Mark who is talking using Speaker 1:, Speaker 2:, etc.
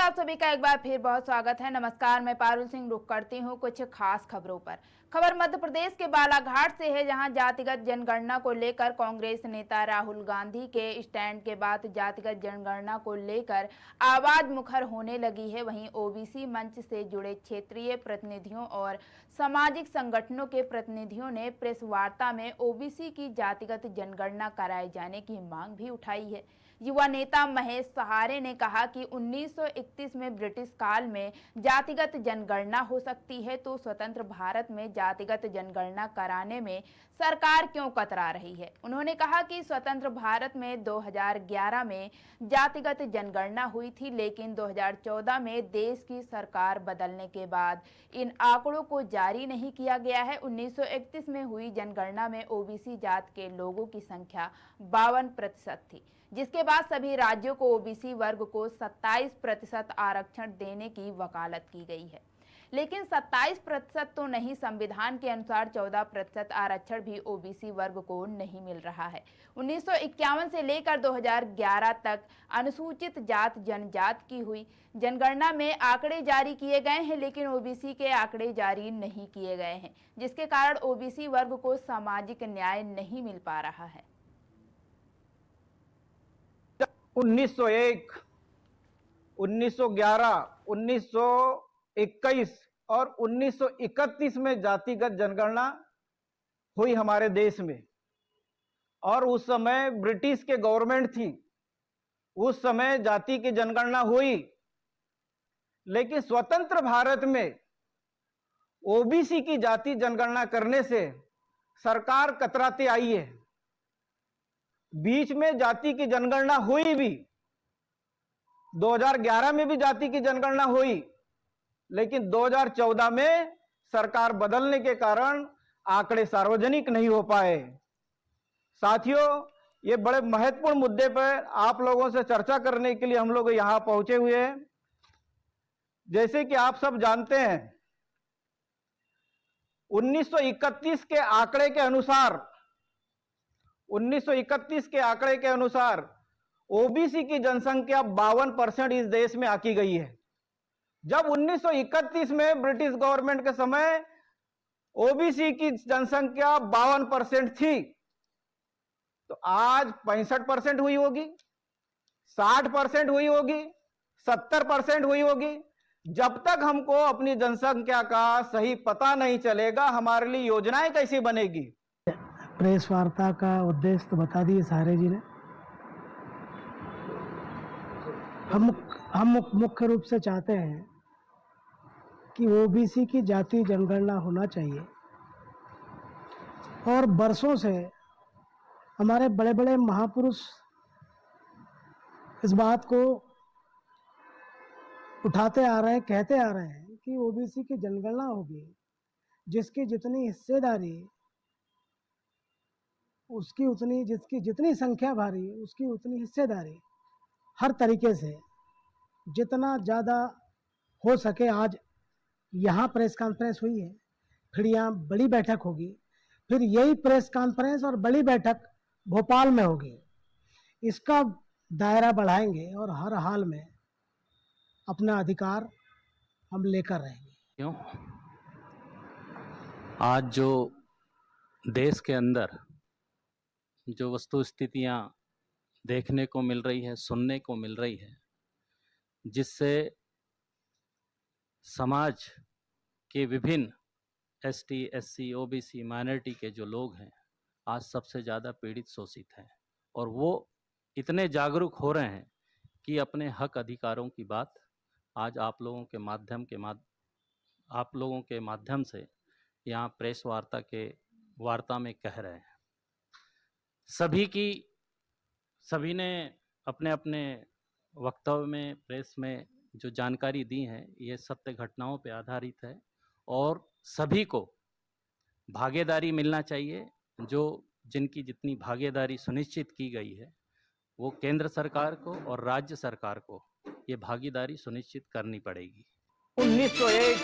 Speaker 1: आप सभी का एक बार फिर बहुत स्वागत है। नमस्कार, मैं पारुल सिंह रुक करती हूँ कुछ खास खबरों पर। खबर मध्य प्रदेश के बालाघाट से है, जहां जातिगत जनगणना को लेकर कांग्रेस नेता राहुल गांधी के स्टैंड के बाद जातिगत जनगणना को लेकर आवाज मुखर होने लगी है। वहीं ओबीसी मंच से जुड़े क्षेत्रीय प्रतिनिधियों और सामाजिक संगठनों के प्रतिनिधियों ने प्रेस वार्ता में ओबीसी की जातिगत जनगणना कराए जाने की मांग भी उठाई है। युवा नेता महेश सहारे ने कहा कि 1931 में ब्रिटिश काल में जातिगत जनगणना हो सकती है, तो स्वतंत्र भारत में जातिगत जनगणना कराने में सरकार क्यों कतरा रही है। उन्होंने कहा कि स्वतंत्र भारत में 2011 में जातिगत जनगणना हुई थी, लेकिन 2014 में देश की सरकार बदलने के बाद इन आंकड़ों को जारी नहीं किया गया है। 1931 में हुई जनगणना में ओबीसी जात के लोगों की संख्या 52% थी, जिसके बाद सभी राज्यों को ओबीसी वर्ग को 27% आरक्षण देने की वकालत की गई है। लेकिन 27% तो नहीं, संविधान के अनुसार 14% आरक्षण भी ओबीसी वर्ग को नहीं मिल रहा है। 1951 से लेकर 2011 तक अनुसूचित जात जनजात की हुई जनगणना में आंकड़े जारी किए गए हैं, लेकिन ओबीसी के आंकड़े जारी नहीं किए गए हैं, जिसके कारण ओबीसी वर्ग को सामाजिक न्याय नहीं मिल पा रहा है।
Speaker 2: 1901, 1911, 1921 और 1931 में जातिगत जनगणना हुई हमारे देश में, और उस समय ब्रिटिश के गवर्नमेंट थी। उस समय जाति की जनगणना हुई, लेकिन स्वतंत्र भारत में ओबीसी की जाति जनगणना करने से सरकार कतराती आई है। बीच में जाति की जनगणना हुई भी, 2011 में भी जाति की जनगणना हुई, लेकिन 2014 में सरकार बदलने के कारण आंकड़े सार्वजनिक नहीं हो पाए। साथियों, ये बड़े महत्वपूर्ण मुद्दे पर आप लोगों से चर्चा करने के लिए हम लोग यहां पहुंचे हुए हैं। जैसे कि आप सब जानते हैं, 1931 के आंकड़े के अनुसार 1931 के आंकड़े के अनुसार ओबीसी की जनसंख्या 52% इस देश में आकी गई है। जब 1931 में ब्रिटिश गवर्नमेंट के समय ओबीसी की जनसंख्या 52% थी, तो आज 65% हुई होगी, 60% हुई होगी, 70% हुई होगी। जब तक हमको अपनी जनसंख्या का सही पता नहीं चलेगा, हमारे लिए योजनाएं कैसी बनेगी।
Speaker 3: प्रेस वार्ता का उद्देश्य तो बता दिए सहारे जी ने। हम मुख्य रूप से चाहते हैं कि ओबीसी की जाति जनगणना होना चाहिए, और बरसों से हमारे बड़े बड़े महापुरुष इस बात को उठाते आ रहे हैं, कहते आ रहे हैं कि ओबीसी की जनगणना होगी, जिसकी जितनी हिस्सेदारी उसकी उतनी, जिसकी जितनी संख्या भारी उसकी उतनी हिस्सेदारी, हर तरीके से जितना ज़्यादा हो सके। आज यहाँ प्रेस कॉन्फ्रेंस हुई है, फिर यहाँ बड़ी बैठक होगी, फिर यही प्रेस कॉन्फ्रेंस और बड़ी बैठक भोपाल में होगी। इसका दायरा बढ़ाएंगे और हर हाल में अपना अधिकार हम लेकर रहेंगे।
Speaker 4: क्यों आज जो देश के अंदर जो वस्तु स्थितियां देखने को मिल रही है, सुनने को मिल रही है, जिससे समाज के विभिन्न एसटी, एससी, ओबीसी, माइनॉरिटी के जो लोग हैं, आज सबसे ज़्यादा पीड़ित, शोषित हैं, और वो इतने जागरूक हो रहे हैं कि अपने हक अधिकारों की बात आज आप लोगों के माध्यम से यहाँ प्रेस वार्ता में कह रहे हैं। सभी ने अपने अपने वक्तव्य में, प्रेस में जो जानकारी दी है, ये सत्य घटनाओं पर आधारित है, और सभी को भागीदारी मिलना चाहिए। जिनकी जितनी भागीदारी सुनिश्चित की गई है, वो केंद्र सरकार को और राज्य सरकार को ये भागीदारी सुनिश्चित करनी पड़ेगी।
Speaker 2: 1901